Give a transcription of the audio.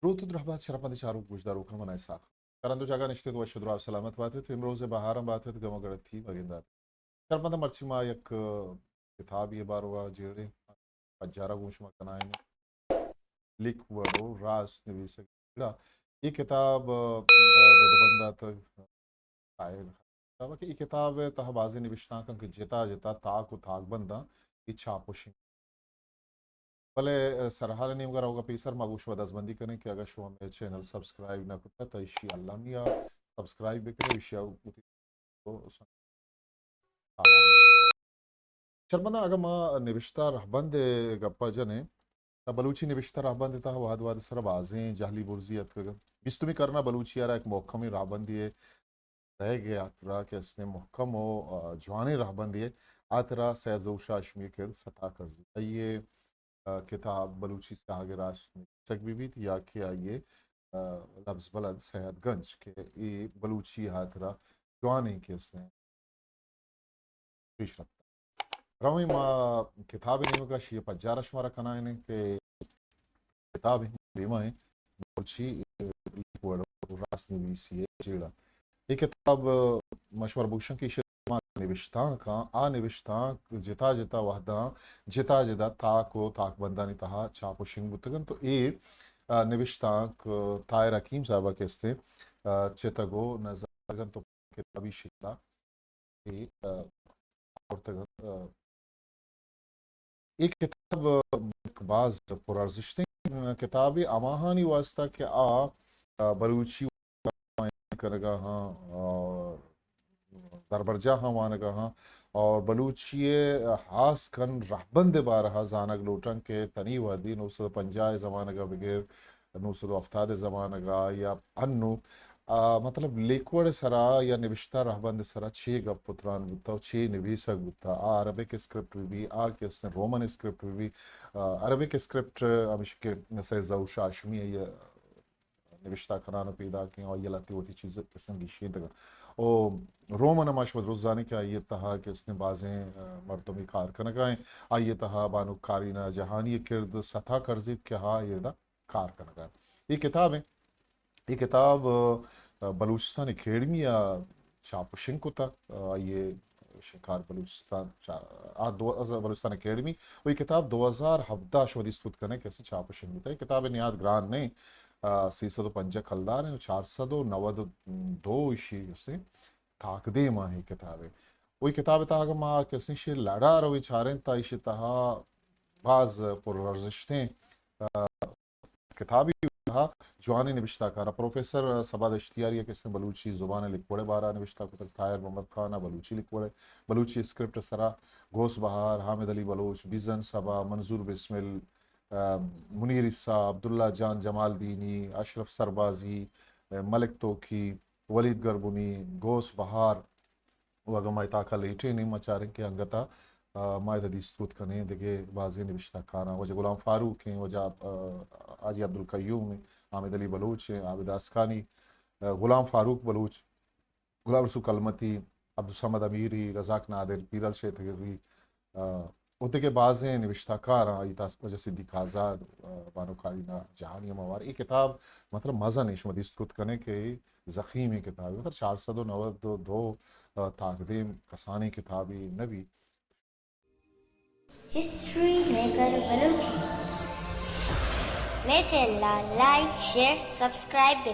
روت الرحمت شرپند چارو گوشدارو کمنای ساخ کرندو جاگا نشته و شدرا سلامت باتت امروز بهارم باتت گمگرتی وگندات شرپند مرچما یک کتاب یہ باروا جیرے پجارا گوشما کنائن لکھ وڑو راس نویس یہ کتاب بدبندات شاعر کتاب کہ یہ کتاب تہ بازی نوشتاں کہ جتا جتا تاک و تاک بندہ یہ چھاپوشی بھلے سرحال نیم گرا ہوگا پیسر مگوش و دزبندی کریں کہ اگر شو ہمیں چینل سبسکرائب نہ کرتا تو اشی اللہ میا سبسکرائب بکرے اشیاء شرمندہ اگر ما نوشتہ رہبند گپا جنے تا بلوچی نوشتہ رہبند تا واد واد سر بازیں جہلی برزیت بستمی کرنا بلوچی یارا ایک محکمی رہبندی ہے رہ گیا آترا کہ اس نے محکم و جوانی رہبندی ہے آترا سید زوشا اشمی کرد ستا کرزی یہ کتاب بلوچی سے آگے راست سک بھی تھی یا کہ یہ لفظ بلد سید گنج کہ یہ بلوچی ہاترا جوانے کے اس نے پیش رکھتا روی ما کتاب نہیں ہوگا شیئے پجارہ شمارہ کنائنے کہ کتاب دیما ہے بلوچی راست نویسی ہے جیڑا یہ کتاب مشور بوشن کی نوشتاں کا آ نوشتاں جتا جتا وحداں جتا جتا تاک و تاک بندانی تہا چاپ و شنگ بتگن تو اے نوشتاں طائر حکیم صاحبہ کہستے چتگو نظرگن تو کتابی شکلا ایک کتاب بعض پرارزشتیں کتابی اماہانی واسطہ کہ بلوچی کرگا ہاں دربرجہ ہاں وانگا ہاں اور بلوچی حاس کن رہبند بارہا زانگ لوٹن کے تنی وحدی 950 زمانگا بغیر 970 زمانگا یا انو مطلب لیکوڑ سرا یا نوشتہ رہبند سرا 6 گپ پتران بتا 6 نویسک بتا عربک اسکرپٹ بھی کہ اس نے رومن اسکرپٹ بھی عربک اسکرپٹ ہمیشہ کے سید زوشا اشمی ہے نوشتہ کرانا پیدا کی اور یہ لاتی ہوتی چیزیں قسم کی شیدگا اور رومن ماشود روزانی کہ آئیے تہا کہ اس نے بازیں مردمی کار کنگائیں آئیے تہا بانو کارینہ جہانی کرد سطح کرزید کہ ہاں یہ دا کار کنگائیں یہ کتاب ہے یہ کتاب بلوچستان اکیڈمی یا چاپوشن کو تھا یہ شکار بلوچستان بلوچستان اکیڈمی وہ یہ کتاب 2017 شودی استود کرنے کیسے چاپوشن ہوتا ہے کتاب نیاد گران نہیں 305 کھلدار ہیں 492 اشی سے تاکدے ماں ہی کتاب ہے وہی کتاب تاکہ ماں کسی شے لڑا روی چھاریں تا اشی تہا بعض پرورزشتیں کتابی تہا جوانی نوشتہ کارا پروفیسر سباد اشتیاری ہے کس نے بلوچی زبان لکھ پڑے بارہ نوشتہ کتر طاہر محمد خانہ بلوچی لکھ پڑے بلوچی اسکرپٹ سرا گوس بہار حامد علی بلوچ بیزن سبا منظور بسمل منیر عیسیٰ عبداللہ جان جمال دینی اشرف سربازی ملک توکی ولید گربونی گوس بہار وگا مائتاکا لیٹے نہیں مچاریں کہ انگتا مائد حدیث تروت کنے دگے بازی نوشتہ کانا وجہ غلام فاروق ہیں وجہ آجی عبدالقیوم ہیں حامد علی بلوچ ہیں عابد اسکانی غلام فاروق بلوچ غلام رسول کلمتی عبدالصمد امیری رزاق نادر پیرل شیخ تغیری ہوتے کے بازیں نوشتہ کار آئی تاس وجہ صدیق آزاد بانو کارینہ جہانی موار یہ کتاب مطلب مزہ نہیں شما دیست کت کنے کہ زخیمی کتابی مطلب 492 تاقدیم کسانی کتابی نبی ہسٹری میکر بلوچی میں چینل لائک شیئر سبسکرائب